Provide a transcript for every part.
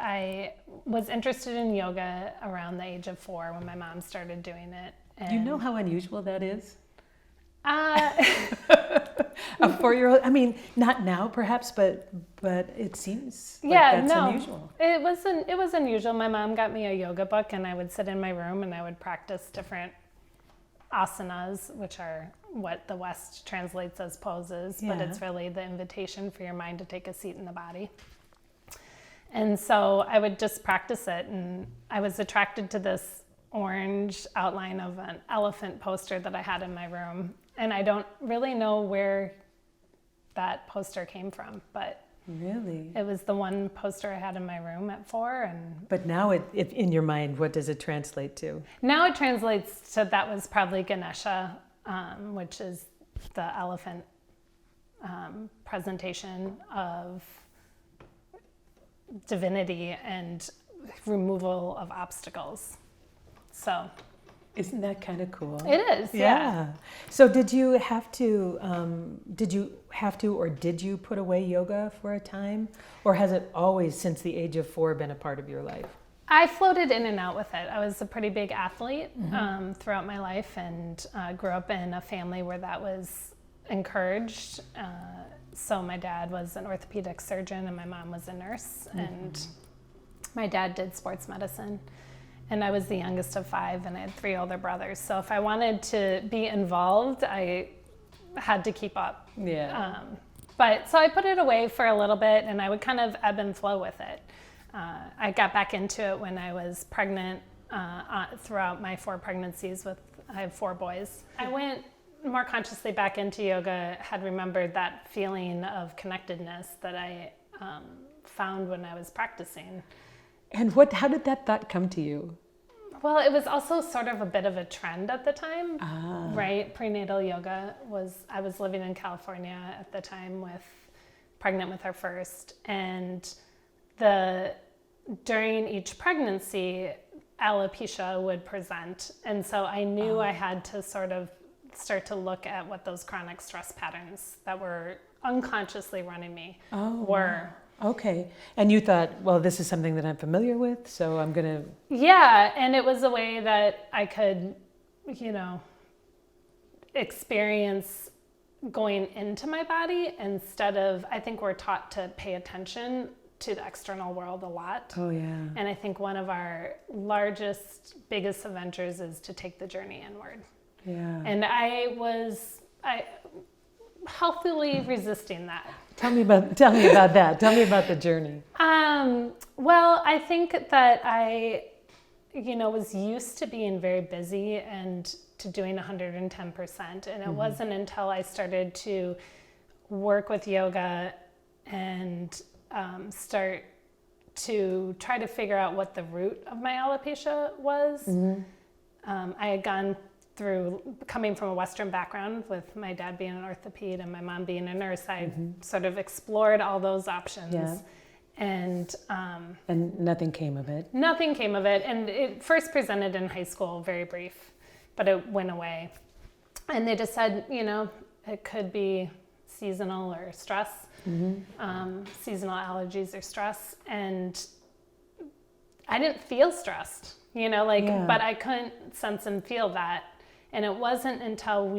I was interested in yoga around the age of 4 when my mom started doing it. Do you know how unusual that is? Uh, A 4-year-old, I mean, not now perhaps, but it seems like that's unusual. It was unusual. My mom got me a yoga book, and I would sit in my room and I would practice different asanas, which are what the West translates as poses, but it's really the invitation for your mind to take a seat in the body. And so I would just practice it, and I was attracted to this orange outline of an elephant poster that I had in my room. And I don't really know where that poster came from, but really, it was the one poster I had in my room at 4. But now, if in your mind, what does it translate to? Now it translates to that was probably Ganesha, which is the elephant presentation of divinity and removal of obstacles. So. Isn't that kind of cool? It is, yeah. So did you have to, or did you put away yoga for a time? Or has it always, since the age of 4, been a part of your life? I floated in and out with it. I was a pretty big athlete throughout my life, and grew up in a family where that was encouraged. So my dad was an orthopedic surgeon and my mom was a nurse, and my dad did sports medicine. And I was the youngest of 5, and I had 3 older brothers. So if I wanted to be involved, I had to keep up. Yeah. But so I put it away for a little bit, and I would kind of ebb and flow with it. I got back into it when I was pregnant throughout my 4 pregnancies I have 4 boys. I went more consciously back into yoga, had remembered that feeling of connectedness that I found when I was practicing. And how did that thought come to you? Well, it was also sort of a bit of a trend at the time, right? Prenatal yoga I was living in California at the time pregnant with our first, and during each pregnancy, alopecia would present. And so I knew I had to sort of start to look at what those chronic stress patterns that were unconsciously running me were. Wow. Okay. And you thought, well, this is something that I'm familiar with, so I'm going to... Yeah, and it was a way that I could, experience going into my body instead of, I think we're taught to pay attention to the external world a lot. Oh, yeah. And I think one of our biggest adventures is to take the journey inward. Yeah. And I was healthily resisting that. Tell me about that. Tell me about the journey. Well, I think that I, was used to being very busy and to doing 110%. And it wasn't until I started to work with yoga and start to try to figure out what the root of my alopecia was. I had gone through coming from a Western background with my dad being an orthoped and my mom being a nurse. I sort of explored all those options. Yeah. And nothing came of it. Nothing came of it. And it first presented in high school, very brief, but it went away. And they just said, it could be seasonal or stress, seasonal allergies or stress. And I didn't feel stressed, but I couldn't sense and feel that. And it wasn't until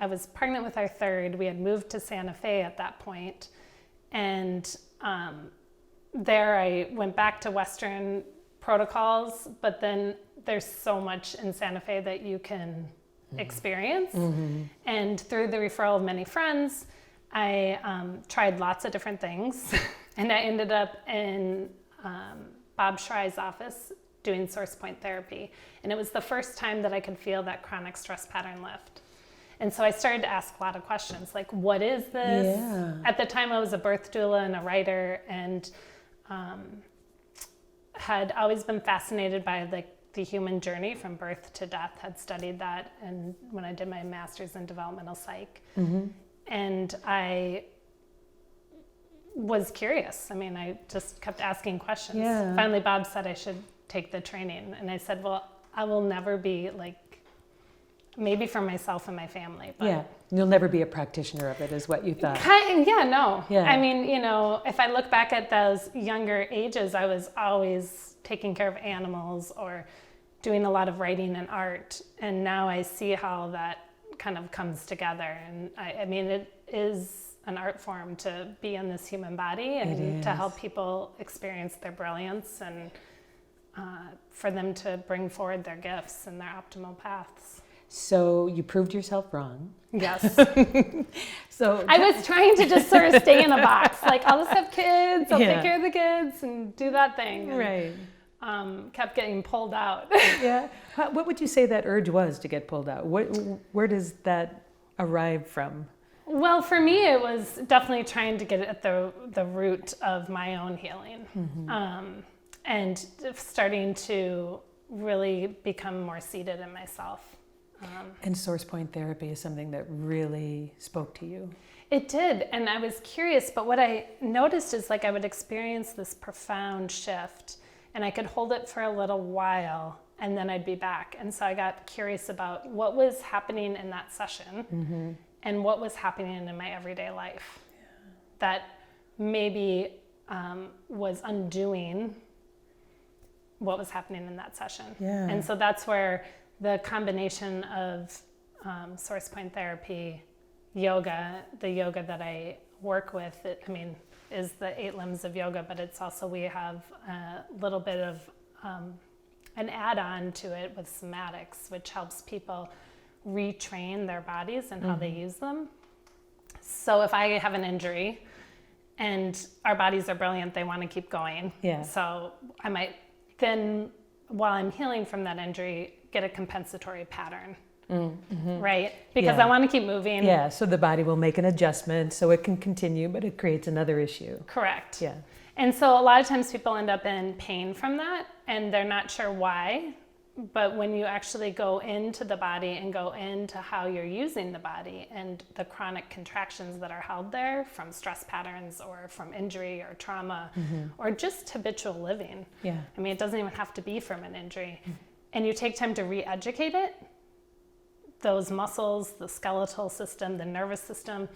I was pregnant with our third, we had moved to Santa Fe at that point. And there I went back to Western protocols, but then there's so much in Santa Fe that you can experience. And through the referral of many friends, I tried lots of different things. And I ended up in Bob Schrey's office doing SourcePoint Therapy. And it was the first time that I could feel that chronic stress pattern lift. And so I started to ask a lot of questions, like, what is this? Yeah. At the time, I was a birth doula and a writer, and had always been fascinated by the human journey from birth to death, had studied that, and when I did my master's in developmental psych. And I was curious. I just kept asking questions. Yeah. Finally, Bob said I should take the training. And I said, well, I will never be maybe for myself and my family. But Yeah, you'll never be a practitioner of it, is what you thought. No. Yeah. I mean, if I look back at those younger ages, I was always taking care of animals or doing a lot of writing and art. And now I see how that kind of comes together. And I mean, it is an art form to be in this human body and to help people experience their brilliance and for them to bring forward their gifts and their optimal paths. So you proved yourself wrong. Yes. So I was trying to just sort of stay in a box. Like, I'll just have kids, I'll Yeah. take care of the kids and do that thing. And, Right. kept getting pulled out. Yeah. What would you say that urge was to get pulled out? Where does that arrive from? Well, for me, it was definitely trying to get at the root of my own healing. And starting to really become more seated in myself. And SourcePoint Therapy is something that really spoke to you. It did, and I was curious, but what I noticed is like I would experience this profound shift, and I could hold it for a little while, and then I'd be back. And so I got curious about what was happening in that session and what was happening in my everyday life that maybe was undoing what was happening in that session. Yeah. And so that's where the combination of SourcePoint Therapy, yoga, the yoga that I work with, is the 8 limbs of yoga, but it's also, we have a little bit of an add-on to it with somatics, which helps people retrain their bodies and how they use them. So if I have an injury and our bodies are brilliant, they want to keep going. Yeah. So I might then, while I'm healing from that injury, get a compensatory pattern, right? Because Yeah. I want to keep moving. Yeah, so the body will make an adjustment so it can continue, but it creates another issue. Correct. Yeah. And so a lot of times people end up in pain from that, and they're not sure why. But when you actually go into the body and go into how you're using the body and the chronic contractions that are held there from stress patterns or from injury or trauma or just habitual living. Yeah. I mean, it doesn't even have to be from an injury. And you take time to re-educate it, those muscles, the skeletal system, the nervous system,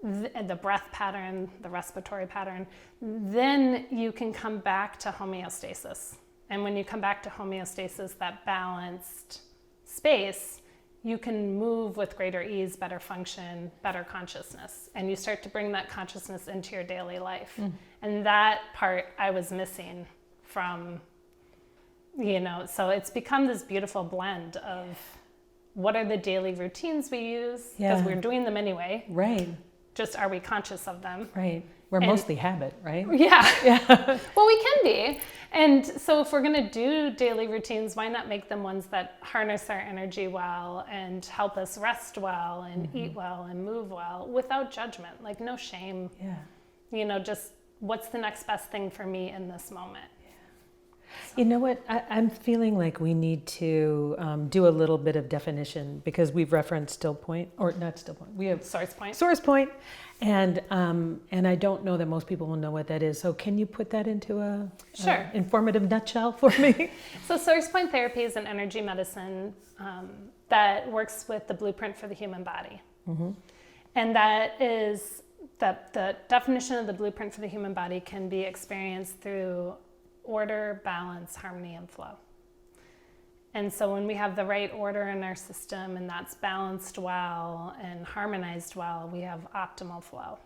the breath pattern, the respiratory pattern, then you can come back to homeostasis. And when you come back to homeostasis, that balanced space, you can move with greater ease, better function, better consciousness. And you start to bring that consciousness into your daily life. And that part I was missing from, so it's become this beautiful blend of what are the daily routines we use, because we're doing them anyway. Right. Just are we conscious of them? Right. We're mostly habit, right? Yeah. Well, we can be. And so if we're going to do daily routines, why not make them ones that harness our energy well and help us rest well and eat well and move well without judgment, like no shame. Yeah. Just what's the next best thing for me in this moment? You know what? I'm feeling like we need to do a little bit of definition because we've referenced SourcePoint, or not SourcePoint. We have SourcePoint, and I don't know that most people will know what that is. So can you put that into a informative nutshell for me? So SourcePoint Therapy is an energy medicine that works with the blueprint for the human body, and that is that the definition of the blueprint for the human body can be experienced through order, balance, harmony, and flow. And so when we have the right order in our system and that's balanced well and harmonized well, we have optimal flow.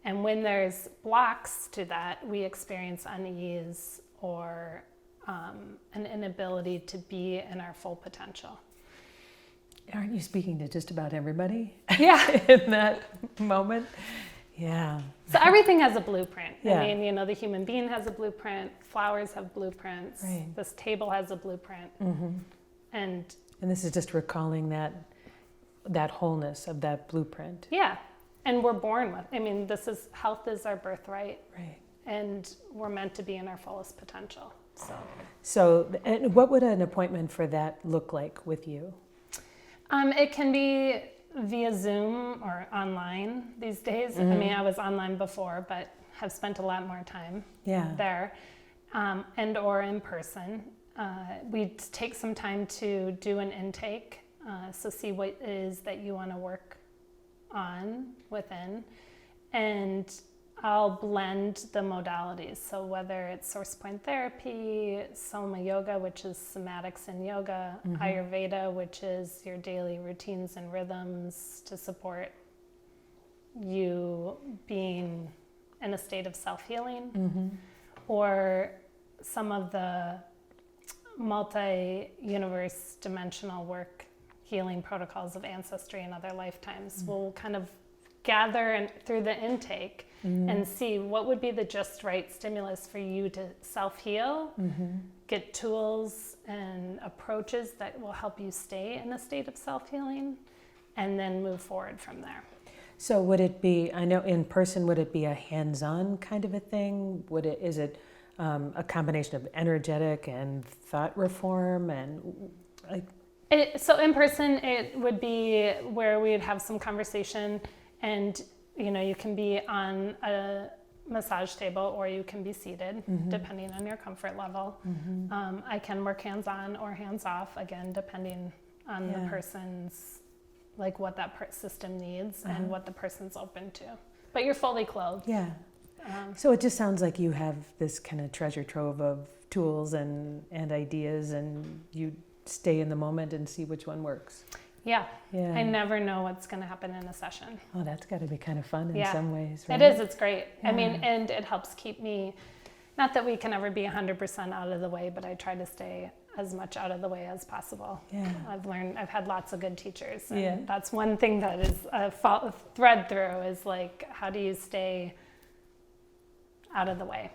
And when there's blocks to that, we experience unease or an inability to be in our full potential. Aren't you speaking to just about everybody? Yeah. In that moment? Yeah. So everything has a blueprint. Yeah. I mean, the human being has a blueprint, flowers have blueprints, this table has a blueprint. And this is just recalling that wholeness of that blueprint. Yeah. And we're born with, health is our birthright. Right. And we're meant to be in our fullest potential. So and what would an appointment for that look like with you? It can be via Zoom or online these days. I mean, I was online before, but have spent a lot more time there, and or in person. We take some time to do an intake So see what it is that you want to work on within, and I'll blend the modalities. So whether it's SourcePoint Therapy, SomaYoga, which is somatics and yoga, Ayurveda, which is your daily routines and rhythms to support you being in a state of self-healing, or some of the multi-universe dimensional work, healing protocols of ancestry and other lifetimes. We'll kind of gather through the intake and see what would be the just right stimulus for you to self-heal, get tools and approaches that will help you stay in a state of self-healing, and then move forward from there. So would it be, I know in person, would it be a hands-on kind of a thing? Is it a combination of energetic and thought reform and like? So in person, it would be where we'd have some conversation, and you can be on a massage table or you can be seated, depending on your comfort level. I can work hands-on or hands-off, again, depending on the person's, like what that system needs and what the person's open to. But you're fully clothed. Yeah. So it just sounds like you have this kind of treasure trove of tools and ideas, and you stay in the moment and see which one works. Yeah. I never know what's going to happen in a session. Oh, that's got to be kind of fun in some ways, right? It is. It's great. I mean, and it helps keep me, not that we can ever be 100% out of the way, but I try to stay as much out of the way as possible. I've had lots of good teachers, and that's one thing that is a thread through, is like, how do you stay out of the way?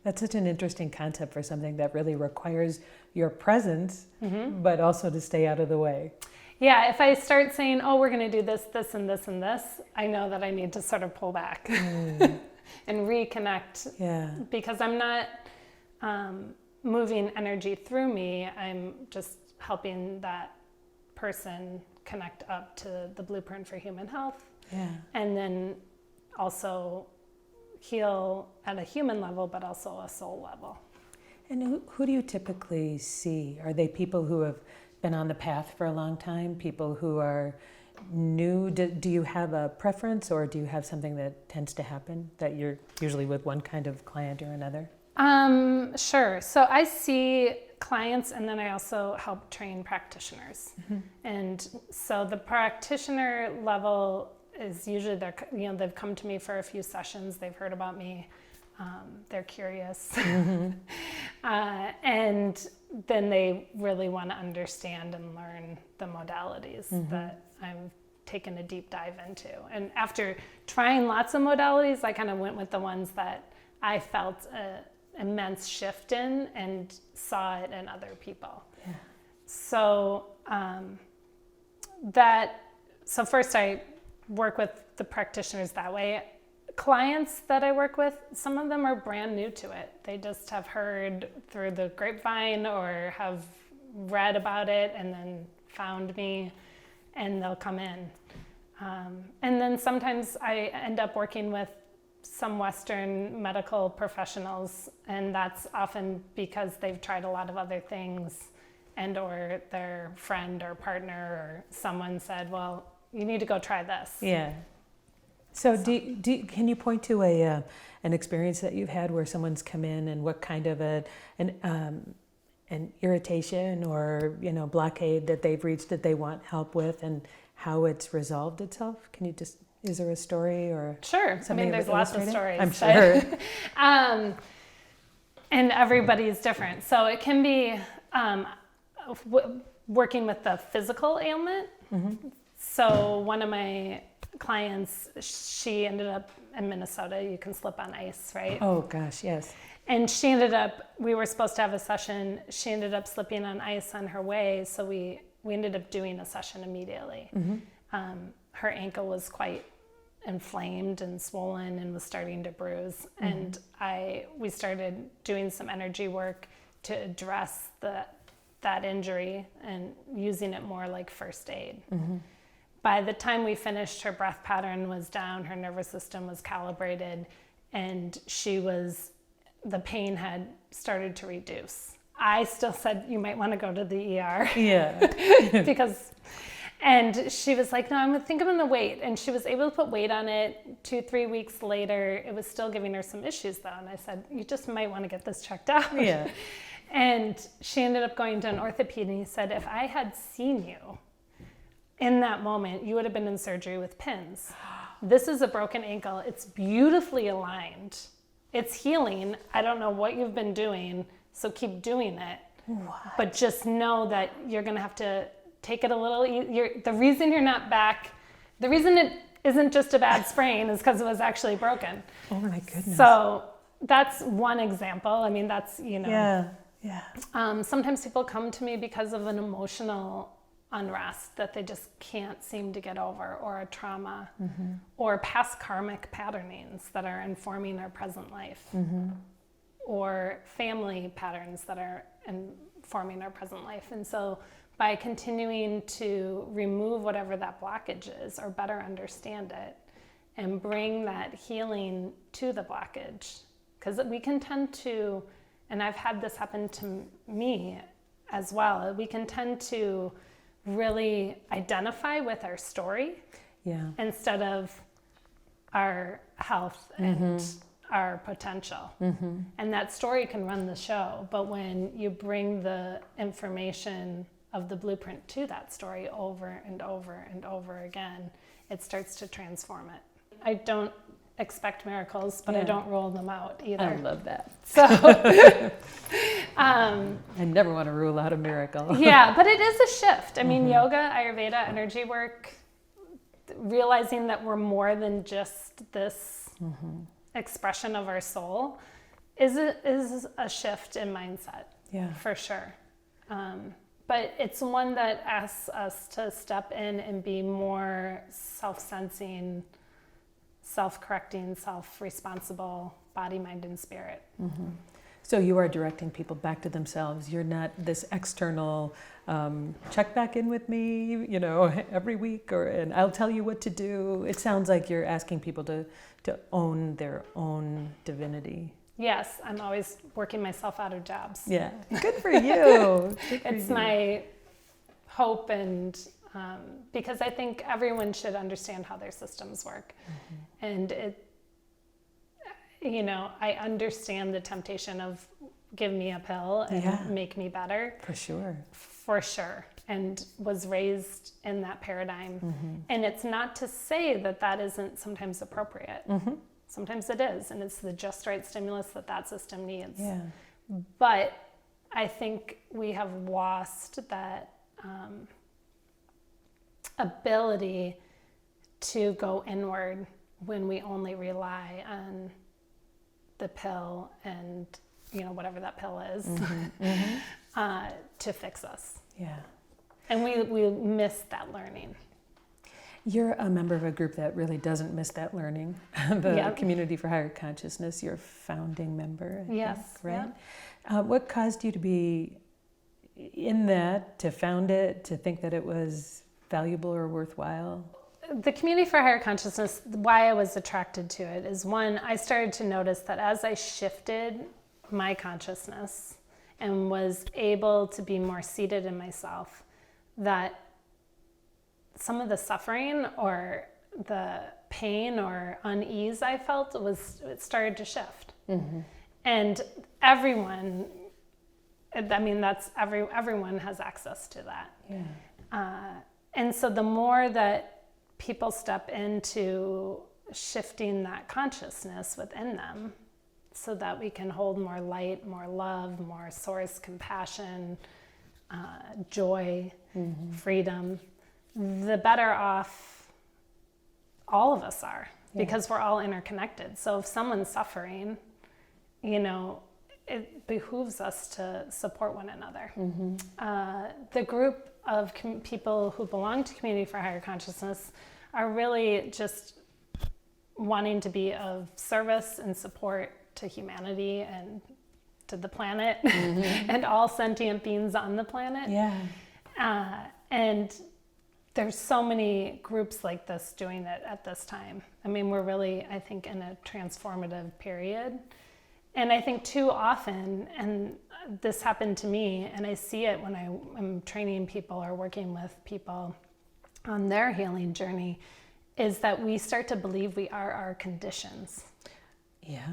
That's such an interesting concept for something that really requires your presence, but also to stay out of the way. If I start saying, oh, we're going to do this, this, and this, and this, I know that I need to sort of pull back and reconnect, because I'm not moving energy through me. I'm just helping that person connect up to the blueprint for human health, and then also heal at a human level, but also a soul level. And who do you typically see? Are they people who have been on the path for a long time, people who are new? Do you have a preference, or do you have something that tends to happen, that you're usually with one kind of client or another? Sure. So I see clients, and then I also help train practitioners. And so the practitioner level is usually they've come to me for a few sessions, they've heard about me, they're curious, and then they really want to understand and learn the modalities that I'm taking a deep dive into. And after trying lots of modalities, I kind of went with the ones that I felt an immense shift in and saw it in other people. So first I work with the practitioners that way. Clients that I work with, some of them are brand new to it. They just have heard through the grapevine or have read about it and then found me, and they'll come in. And then sometimes I end up working with some Western medical professionals, and that's often because they've tried a lot of other things, and or their friend or partner or someone said, well, you need to go try this. So can you point to an experience that you've had where someone's come in, and what kind of an irritation or blockade that they've reached that they want help with, and how it's resolved itself? Can you is there a story or Sure. I mean, there's lots of stories. I'm sure. And everybody's different. So it can be working with the physical ailment. So one of my clients, she ended up in Minnesota. You can slip on ice, right? Oh gosh, yes. And we were supposed to have a session. She ended up slipping on ice on her way, so we ended up doing a session immediately. Her ankle was quite inflamed and swollen and was starting to bruise. And we started doing some energy work to address that injury and using it more like first aid. By the time we finished, her breath pattern was down, her nervous system was calibrated, and the pain had started to reduce. I still said, you might want to go to the ER. Because And she was like, no, I think I'm going to wait. And she was able to put weight on it. 2-3 weeks later, it was still giving her some issues though. And I said, you just might want to get this checked out. Yeah. And she ended up going to an orthopedic, and he said, if I had seen you in that moment, you would have been in surgery with pins. This is a broken ankle. It's beautifully aligned. It's healing. I don't know what you've been doing, so keep doing it. What? But just know that you're going to have to take it a little easier. The reason you're not back, the reason it isn't just a bad sprain is because it was actually broken. Oh my goodness. So that's one example. I mean, that's, Yeah. Sometimes people come to me because of an emotional unrest that they just can't seem to get over, or a trauma, or past karmic patternings that are informing our present life, or family patterns that are informing our present life. And so by continuing to remove whatever that blockage is, or better understand it, and bring that healing to the blockage, because we can tend to, and I've had this happen to me as well, we can tend to really identify with our story instead of our health and our potential. And that story can run the show, but when you bring the information of the blueprint to that story over and over and over again, it starts to transform it. I don't expect miracles, but I don't roll them out either. I love that. So I never want to rule out a miracle. yeah, but it is a shift. I mean, yoga, Ayurveda, energy work, realizing that we're more than just this expression of our soul is a shift in mindset. Yeah. For sure. But it's one that asks us to step in and be more self-sensing, self-correcting, self-responsible, body, mind, and spirit. So you are directing people back to themselves. You're not this external, check back in with me, every week, and I'll tell you what to do. It sounds like you're asking people to own their own divinity. Yes, I'm always working myself out of jobs. Yeah, good for you. It's my hope, and because I think everyone should understand how their systems work. And I understand the temptation of give me a pill and make me better. For sure. And was raised in that paradigm. And it's not to say that isn't sometimes appropriate. Sometimes it is, and it's the just right stimulus that system needs. Yeah. But I think we have lost that ability to go inward when we only rely on the pill and whatever that pill is to fix us. Yeah. And we miss that learning. You're a member of a group that really doesn't miss that learning, the Community for Higher Consciousness. You're a founding member, I think, right? Yeah. What caused you to be in that, to found it, to think that it was valuable or worthwhile? The Community for Higher Consciousness, why I was attracted to it is, one, I started to notice that as I shifted my consciousness and was able to be more seated in myself, that some of the suffering or the pain or unease I felt it started to shift. And everyone, everyone has access to that. Yeah. And so the more that people step into shifting that consciousness within them, so that we can hold more light, more love, more source compassion, joy, freedom, the better off all of us are, because we're all interconnected. So if someone's suffering, it behooves us to support one another. The group of people who belong to Community for Higher Consciousness are really just wanting to be of service and support to humanity and to the planet and all sentient beings on the planet. Yeah. And there's so many groups like this doing it at this time. We're really, I think, in a transformative period. And I think too often, and this happened to me, and I see it when I'm training people or working with people, on their healing journey is that we start to believe we are our conditions. Yeah.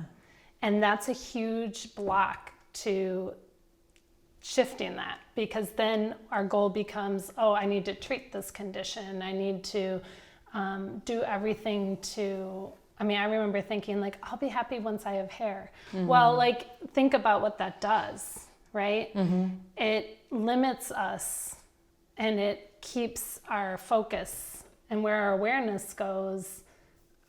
And that's a huge block to shifting that, because then our goal becomes, oh, I need to treat this condition. I need to do everything to, I remember thinking like, I'll be happy once I have hair. Mm-hmm. Well, like, think about what that does, right? Mm-hmm. It limits us and it keeps our focus, and where our awareness goes,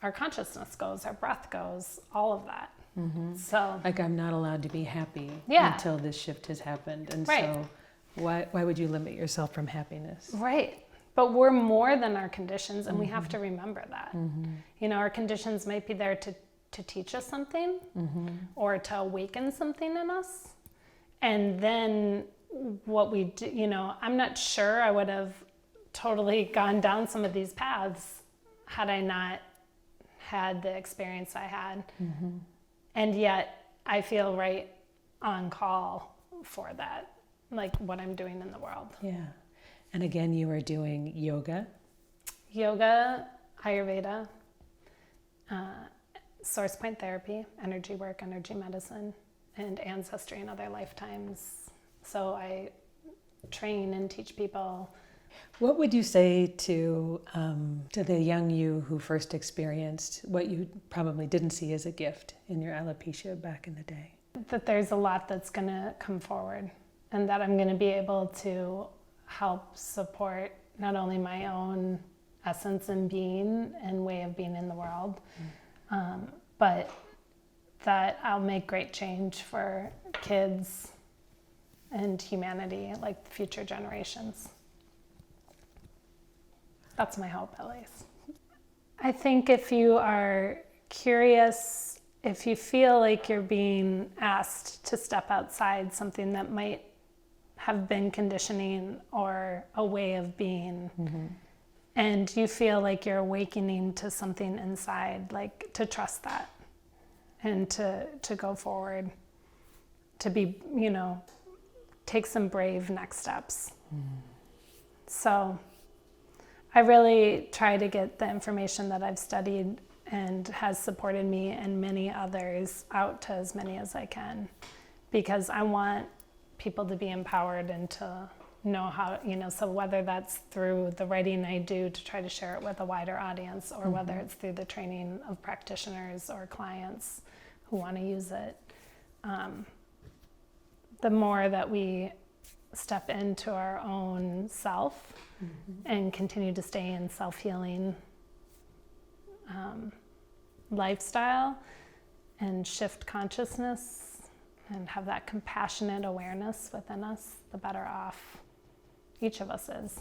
our consciousness goes, our breath goes, all of that. Mm-hmm. So, like, I'm not allowed to be happy until this shift has happened. And so why would you limit yourself from happiness? Right. But we're more than our conditions, and we have to remember that. Mm-hmm. Our conditions might be there to teach us something, or to awaken something in us. And then what we do, I'm not sure I would have totally gone down some of these paths had I not had the experience I had. Mm-hmm. And yet I feel right on call for that, like what I'm doing in the world. Yeah. And again, you are doing yoga, Ayurveda, SourcePoint Therapy, energy work, energy medicine, and ancestry and other lifetimes. So I train and teach people. What would you say to the young you who first experienced what you probably didn't see as a gift in your alopecia back in the day? That there's a lot that's going to come forward, and that I'm going to be able to help support not only my own essence and being and way of being in the world, but that I'll make great change for kids and humanity, like future generations. That's my hope, at least. I think if you are curious, if you feel like you're being asked to step outside something that might have been conditioning or a way of being, and you feel like you're awakening to something inside, like, to trust that and to go forward, to be, take some brave next steps. So I really try to get the information that I've studied and has supported me and many others out to as many as I can, because I want people to be empowered and to know how, so whether that's through the writing I do to try to share it with a wider audience, or whether it's through the training of practitioners or clients who want to use it, the more that we step into our own self and continue to stay in self-healing lifestyle and shift consciousness and have that compassionate awareness within us, the better off each of us is.